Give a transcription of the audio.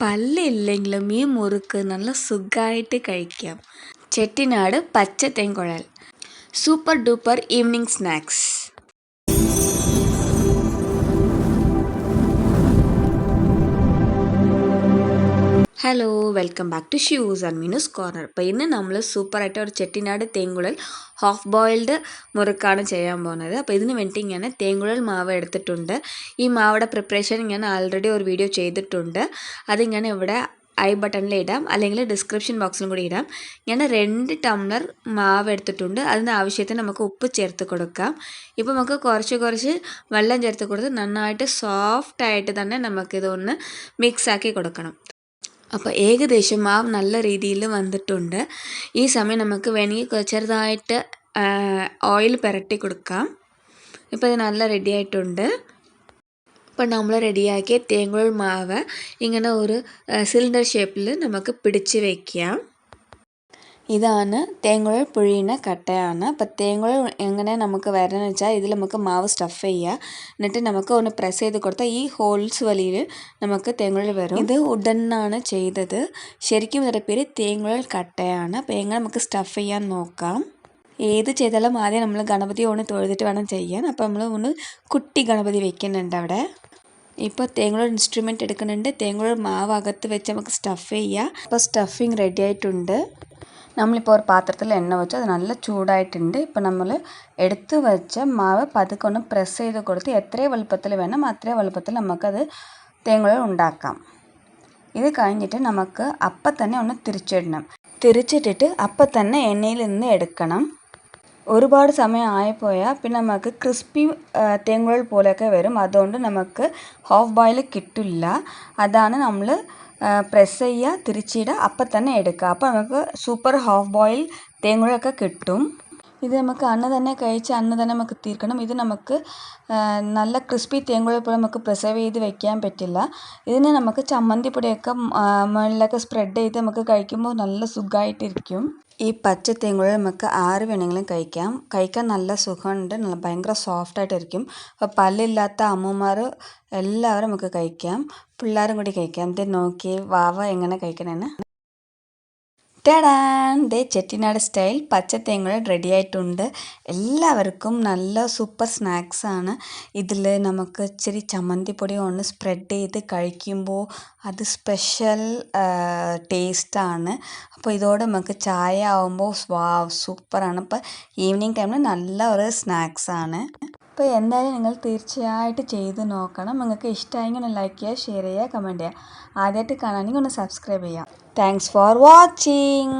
പല്ലില്ലെങ്കിലും ഈ മുറുക്ക് നല്ല സുഖമായിട്ട് കഴിക്കാം. ചെട്ടിനാട് പച്ച thenkuzhal super duper evening snacks. Hello, welcome back to Shyu's and Meenu's corner. അപ്പോൾ ഇന്ന് നമ്മൾ സൂപ്പറായിട്ട് ഒരു ചെട്ടിനാട് തേൻകുഴൽ ഹാഫ് ബോയിൽഡ് മുറുക്കാണ് ചെയ്യാൻ പോകുന്നത്. അപ്പോൾ ഇതിന് വേണ്ടി ഞാൻ തേൻകുഴൽ മാവ് എടുത്തിട്ടുണ്ട്. ഈ മാവിടെ പ്രിപ്പറേഷൻ ഞാൻ ആൾറെഡി ഒരു വീഡിയോ ചെയ്തിട്ടുണ്ട്. അത് ഞാൻ ഇവിടെ ഐ ബട്ടണിൽ ഇടാം, അല്ലെങ്കിൽ ഡിസ്ക്രിപ്ഷൻ ബോക്സിലും കൂടി ഇടാം. ഞാൻ 2 ടംബ്ലർ മാവ് എടുത്തിട്ടുണ്ട്. അതിന് ആവശ്യത്തിന് നമുക്ക് ഉപ്പ് ചേർത്ത് കൊടുക്കാം. ഇപ്പോൾ നമുക്ക് കുറച്ച് വെള്ളം ചേർത്ത് കൊടുത്ത് നന്നായിട്ട് സോഫ്റ്റായിട്ട് തന്നെ നമുക്കിതൊന്ന് മിക്സാക്കി കൊടുക്കണം. അപ്പോൾ ഏകദേശം മാവ് നല്ല രീതിയിൽ വന്നിട്ടുണ്ട്. ഈ സമയം നമുക്ക് വേണമെങ്കിൽ ചെറുതായിട്ട് ഓയിൽ പുരട്ടി കൊടുക്കാം. ഇപ്പോൾ ഇത് നല്ല റെഡി ആയിട്ടുണ്ട്. ഇപ്പോൾ നമ്മൾ റെഡിയാക്കിയ തേൻകുഴൽ മാവ് ഇങ്ങനെ ഒരു സിലിണ്ടർ ഷേപ്പിൽ നമുക്ക് പിടിച്ച് വയ്ക്കാം. ഇതാണ് തേൻകുഴൽ പുഴിയുന്ന കട്ടയാണ്. അപ്പോൾ തേൻകുഴൽ എങ്ങനെ നമുക്ക് വരണമെന്ന് വെച്ചാൽ ഇതിൽ നമുക്ക് മാവ് സ്റ്റഫ് ചെയ്യുക. എന്നിട്ട് നമുക്ക് ഒന്ന് പ്രസ് ചെയ്ത് കൊടുത്താൽ ഈ ഹോൾസ് വലിയിൽ നമുക്ക് തേൻകുഴൽ വരും. ഇത് ഉടനാണ് ചെയ്തത്. ശരിക്കും ഇതിൻ്റെ പേര് തേൻകുഴൽ കട്ടയാണ്. അപ്പോൾ എങ്ങനെ നമുക്ക് സ്റ്റഫ് ചെയ്യാൻ നോക്കാം. ഏത് ചെയ്താലും ആദ്യം നമ്മൾ ഗണപതി ഒന്ന് തൊഴുതിട്ട് വേണം ചെയ്യാൻ. അപ്പോൾ നമ്മൾ ഒന്ന് കുട്ടി ഗണപതി വെക്കുന്നുണ്ട് അവിടെ. ഇപ്പോൾ തേൻകുഴൽ ഇൻസ്ട്രുമെൻറ്റ് എടുക്കുന്നുണ്ട്. തേൻകുഴൽ മാവ് അകത്ത് വെച്ച് നമുക്ക് സ്റ്റഫ് ചെയ്യുക. അപ്പോൾ സ്റ്റഫിങ് റെഡി ആയിട്ടുണ്ട്. നമ്മളിപ്പോൾ ഒരു പാത്രത്തിൽ എണ്ണ വെച്ച് അത് നല്ല ചൂടായിട്ടുണ്ട്. ഇപ്പോൾ നമ്മൾ എടുത്തു വെച്ച മാവ് പതുക്കെ ഒന്ന് പ്രസ് ചെയ്ത് കൊടുത്ത് എത്ര വലുപ്പത്തിൽ വേണം അത്രയും വലുപ്പത്തിൽ നമുക്കത് തേൻകുഴൽ ഉണ്ടാക്കാം. ഇത് കഴിഞ്ഞിട്ട് നമുക്ക് അപ്പം തന്നെ ഒന്ന് തിരിച്ചിടണം. തിരിച്ചിട്ടിട്ട് അപ്പം തന്നെ എണ്ണയിൽ നിന്ന് എടുക്കണം. ഒരുപാട് സമയം ആയിപ്പോയാൽ പിന്നെ നമുക്ക് ക്രിസ്പി തേൻകുഴൽ പോലെയൊക്കെ വരും. അതുകൊണ്ട് നമുക്ക് ഹാഫ് ബോയിൽ കിട്ടില്ല. അതാണ് നമ്മൾ പ്രസ് ചെയ്യുക, തിരിച്ചിടുക, അപ്പം തന്നെ എടുക്കുക. അപ്പോൾ നമുക്ക് സൂപ്പർ ഹാഫ് ബോയിൽ തേൻകുഴലൊക്കെ കിട്ടും. ഇത് നമുക്ക് അന്ന് തന്നെ കഴിച്ച് അന്ന് തന്നെ നമുക്ക് തീർക്കണം. ഇത് നമുക്ക് നല്ല ക്രിസ്പി തേൻകുഴൽ പോലെ നമുക്ക് പ്രിസർവ് ചെയ്ത് വെക്കാൻ പറ്റില്ല. ഇതിന് നമുക്ക് ചമ്മന്തിപ്പൊടിയൊക്കെ മുകളിലൊക്കെ സ്പ്രെഡ് ചെയ്ത് നമുക്ക് കഴിക്കുമ്പോൾ നല്ല സുഖമായിട്ടിരിക്കും. ഈ പച്ച തേൻകുഴൽ നമുക്ക് ആര് വേണമെങ്കിലും കഴിക്കാൻ നല്ല സുഖമുണ്ട്. നല്ല ഭയങ്കര സോഫ്റ്റായിട്ടിരിക്കും. അപ്പോൾ പല്ലില്ലാത്ത അമ്മമാർ എല്ലാവരും നമുക്ക് കഴിക്കാം. പിള്ളേരും കൂടി കഴിക്കാം. ഇത് നോക്കി വാവ എങ്ങനെ കഴിക്കണമെന്ന്. ടാൻ, ദേ ചെട്ടിനാട് സ്റ്റൈൽ പച്ച തേൻകുഴൽ റെഡി ആയിട്ടുണ്ട്. എല്ലാവർക്കും നല്ല സൂപ്പർ സ്നാക്സാണ്. ഇതിൽ നമുക്ക് ഇച്ചിരി ചമ്മന്തിപ്പൊടി കൊണ്ട് സ്പ്രെഡ് ചെയ്ത് കഴിക്കുമ്പോൾ അത് സ്പെഷ്യൽ ടേസ്റ്റാണ്. അപ്പോൾ ഇതോടെ നമുക്ക് ചായ ആവുമ്പോൾ സൂപ്പറാണ്. അപ്പോൾ ഈവനിങ് ടൈമിൽ നല്ല ഒരു സ്നാക്സാണ്. അപ്പോൾ എന്തായാലും നിങ്ങൾ തീർച്ചയായിട്ടും ചെയ്ത് നോക്കണം. നിങ്ങൾക്ക് ഇഷ്ടമായെങ്കിൽ ഒന്ന് ലൈക്ക് ചെയ്യുക, ഷെയർ ചെയ്യുക, കമൻറ്റ് ചെയ്യുക. ആദ്യമായിട്ട് കാണാനെങ്കിൽ ഒന്ന് സബ്സ്ക്രൈബ് ചെയ്യാം. Thanks for watching.